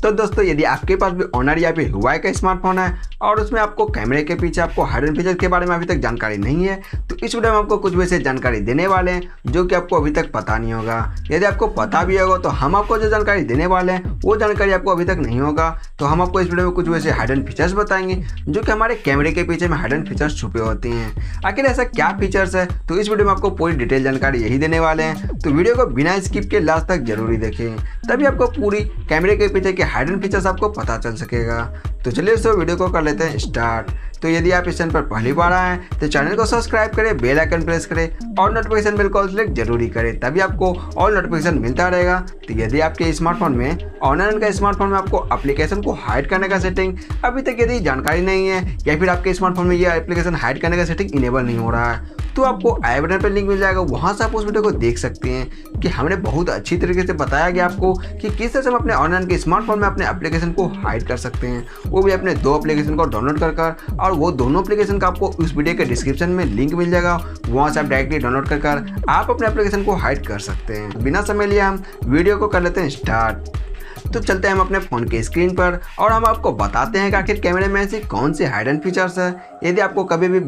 तो दोस्तों यदि आपके पास भी ऑनर या फिर हुआई का स्मार्टफोन है और उसमें आपको कैमरे के पीछे आपको हाइडन फीचर के बारे में अभी तक जानकारी नहीं है, तो इस वीडियो में आपको कुछ वैसे जानकारी देने वाले हैं जो कि आपको अभी तक पता नहीं होगा। यदि आपको पता भी होगा तो हम आपको जो जानकारी देने वाले हैं वो जानकारी आपको अभी तक नहीं होगा। तो हम आपको इस वीडियो में कुछ वैसे हाइडन फीचर्स बताएंगे जो कि हमारे कैमरे के पीछे में हाइडन फीचर्स छुपे होते हैं। आखिर ऐसा क्या फीचर्स है, तो इस वीडियो में आपको पूरी डिटेल जानकारी यही देने वाले हैं। तो वीडियो को बिना स्किप के लास्ट तक जरूरी देखें, तभी आपको पूरी कैमरे के पीछे के हाइडन फीचर्स आपको पता चल सकेगा। तो चलिए इस वीडियो को कर लेते हैं स्टार्ट। तो यदि आप इस चैनल पर पहली बार आए हैं तो चैनल को सब्सक्राइब करें, बेल आइकन प्रेस करें और नोटिफिकेशन बेल को सिलेक्ट जरूरी करें, तभी आपको ऑल नोटिफिकेशन मिलता रहेगा। तो यदि आपके स्मार्टफोन में ऑनलाइन का स्मार्टफोन में आपको एप्लीकेशन को हाइड करने का सेटिंग अभी तक यदि जानकारी नहीं है या फिर आपके स्मार्टफोन में ये एप्लीकेशन हाइड करने का सेटिंग इनेबल नहीं हो रहा है, तो आपको आई बटन पर लिंक मिल जाएगा, वहाँ से आप उस वीडियो को देख सकते हैं कि हमने बहुत अच्छी तरीके से बताया गया आपको कि किस तरह से हम अपने ऑनलाइन के स्मार्टफोन में अपने एप्लीकेशन को हाइड कर सकते हैं, वो भी अपने 2 एप्लीकेशन को डाउनलोड कर और वो दोनों एप्लीकेशन का आपको उस वीडियो के डिस्क्रिप्शन में लिंक मिल जाएगा, वहाँ से आप डायरेक्टली डाउनलोड कर आप अपने एप्लीकेशन को हाइड कर सकते हैं। बिना समय लिए हम वीडियो को कर लेते हैं स्टार्ट। तो चलते हैं हम अपने फ़ोन के स्क्रीन पर और हम आपको बताते हैं कि आखिर कैमरे में ऐसी कौन से हाइडन फीचर्स है। यदि आपको कभी भी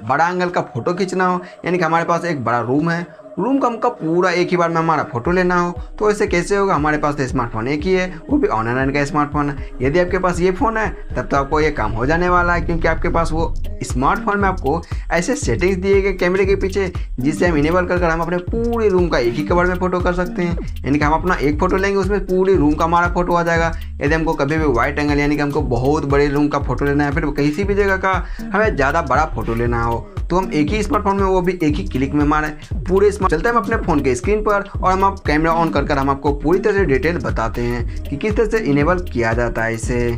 बड़ा एंगल का फ़ोटो खींचना हो, यानी कि हमारे पास एक बड़ा रूम है, रूम का हमका पूरा एक ही बार में हमारा फोटो लेना हो, तो ऐसे कैसे होगा। हमारे पास तो स्मार्टफोन एक ही है, वो भी ऑनलाइन का स्मार्टफोन है। यदि आपके पास ये फ़ोन है तब तो आपको ये काम हो जाने वाला है, क्योंकि आपके पास वो स्मार्टफोन में आपको ऐसे सेटिंग्स दिए गए कैमरे के पीछे जिससे हम इनेबल कर हम अपने पूरे रूम का एक ही कवर में फ़ोटो कर सकते हैं। यानी कि हम अपना एक फ़ोटो लेंगे, उसमें पूरे रूम का हमारा फोटो आ जाएगा। यदि हमको कभी भी वाइड एंगल यानी कि हमको बहुत बड़े रूम का फोटो लेना है, फिर किसी भी जगह का हमें ज़्यादा बड़ा फोटो लेना हो, तो हम एक ही स्मार्टफोन में वो भी एक ही क्लिक में हमारे पूरे चलते हैं हम अपने फ़ोन के स्क्रीन पर और हम आप कैमरा ऑन कर हम आपको पूरी तरह से डिटेल बताते हैं कि किस तरह से इनेबल किया जाता है इसे।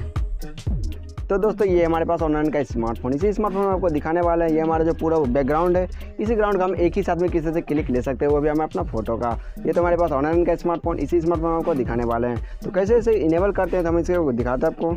तो दोस्तों ये हमारे पास ऑनलाइन का स्मार्टफोन, इसी स्मार्टफोन में आपको दिखाने वाला है। ये हमारा जो पूरा बैकग्राउंड है, इसी ग्राउंड का हम एक ही साथ में किसी से क्लिक ले सकते हैं, वो भी हमें अपना फोटो का। ये तो हमारे पास ऑनलाइन का स्मार्टफोन, इसी स्मार्टफोन में आपको दिखाने वाले हैं। तो कैसे इसे इनेबल करते हैं तो हम इसे दिखाते हैं आपको।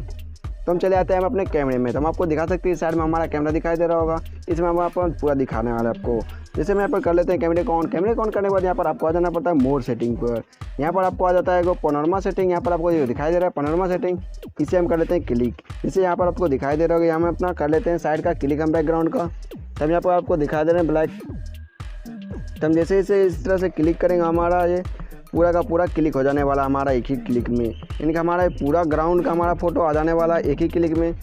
तो हम चले आते हैं हम अपने कैमरे में, तो हम आपको दिखा सकते हैं इस साइड में हमारा कैमरा दिखाई दे रहा होगा, इसमें हम आपको पूरा दिखाने वाला है आपको। जैसे मैं यहाँ पर कर लेते हैं कैमरे को ऑन करने के बाद यहाँ पर आपको आ जाना पड़ता है मोर सेटिंग पर। यहाँ पर आपको आ जाता है पनोरमा सेटिंग, यहाँ पर आपको जो दिखाई दे रहा है पनोरमा सेटिंग, इसे हम कर लेते हैं क्लिक। जैसे यहाँ पर आपको दिखाई दे रहा होगा, यहाँ में अपना कर लेते हैं साइड का क्लिक हम बैकग्राउंड का। तब यहाँ पर आपको दिखाई दे रहे हैं ब्लैक, तब जैसे इसे इस तरह से क्लिक करेंगे हमारा ये पूरा का पूरा क्लिक हो जाने वाला हमारा एक ही क्लिक में, यानी कि हमारा पूरा ग्राउंड का हमारा फोटो आ जाने वाला एक ही क्लिक में।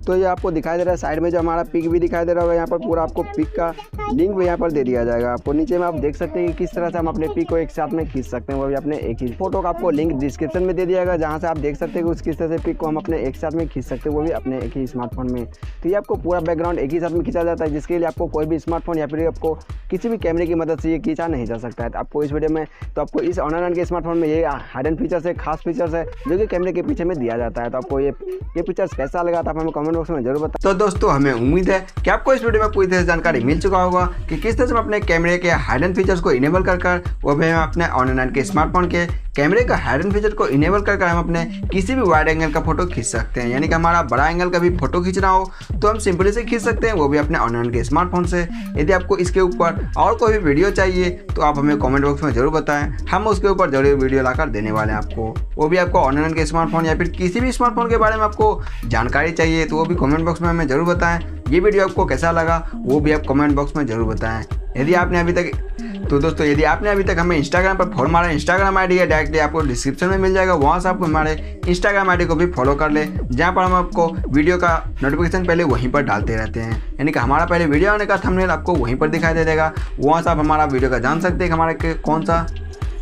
तो ये आपको दिखाई दे रहा है साइड में जो हमारा पिक भी दिखाई दे रहा होगा, यहाँ पर पूरा आपको पिक का लिंक भी यहाँ पर दे दिया जाएगा आपको। नीचे में आप देख सकते हैं कि किस तरह से हम अपने पिक को एक साथ में खींच सकते हैं, वो भी अपने एक ही फोटो का आपको लिंक डिस्क्रिप्शन में दे दिया जाएगा, जहाँ से आप देख सकते हैं कि किस तरह से पिक को हम अपने एक साथ में खींच सकते हैं, वो भी अपने एक ही स्मार्टफोन में। तो ये आपको पूरा बैकग्राउंड एक ही साथ में खींचा जाता है, जिसके लिए आपको कोई भी स्मार्टफोन या फिर आपको किसी भी कैमरे की मदद से ये खींचा नहीं जा सकता है। तो आपको इस वीडियो में तो आपको इस ऑनलाइन के स्मार्टफोन में ये हाइडन फीचर्स है, खास फीचर्स है जो कि कैमरे के पीछे में दिया जाता है। तो आपको ये फीचर्स कैसा लगा तो आप हमें कमेंट बॉक्स में जरूर बताएं। तो दोस्तों हमें उम्मीद है कि आपको इस वीडियो में पूरी तरह से जानकारी मिल चुका होगा कि किस तरह से हम अपने कैमरे के हाइडन फीचर्स को इनेबल कर वो भी हम अपने ऑनलाइन के स्मार्टफोन के कैमरे का हाइडन फीचर को इनेबल कर हम अपने किसी भी वाइड एंगल का फोटो खींच सकते हैं। यानी कि हमारा बड़ा एंगल का भी फोटो खींचना हो तो हम सिंपली से खींच सकते हैं, वो भी अपने ऑनलाइन के स्मार्टफोन से। यदि आपको इसके ऊपर और कोई भी वीडियो चाहिए तो आप हमें कमेंट बॉक्स में जरूर बताएं, हम उसके ऊपर जरूर वीडियो लाकर देने वाले हैं आपको। वो भी आपको ऑनलाइन के स्मार्टफोन या फिर किसी भी स्मार्टफोन के बारे में आपको जानकारी चाहिए तो वो भी कमेंट बॉक्स में हमें जरूर बताएं। ये वीडियो आपको कैसा लगा वो भी आप कमेंट बॉक्स में जरूर बताएं। यदि आपने अभी तक हमें इंस्टाग्राम पर फॉलो मारा, इंस्टाग्राम आईडी है डायरेक्टली आपको डिस्क्रिप्शन में मिल जाएगा, वहाँ से आपको हमारे इंस्टाग्राम आईडी को भी फॉलो कर ले, जहाँ पर हम आपको वीडियो का नोटिफिकेशन पहले वहीं पर डालते रहते हैं। यानी कि हमारा पहले वीडियो आने का थंबनेल आपको वहीं पर दिखाई दे देगा, वहाँ से आप हमारा वीडियो का जान सकते हैं हमारे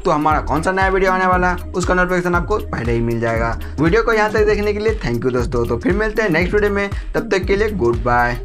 हमारा कौन सा नया वीडियो आने वाला है उसका नोटिफिकेशन आपको पहले ही मिल जाएगा। वीडियो को यहाँ तक देखने के लिए थैंक यू दोस्तों। तो फिर मिलते हैं नेक्स्ट वीडियो में, तब तक के लिए गुड बाय।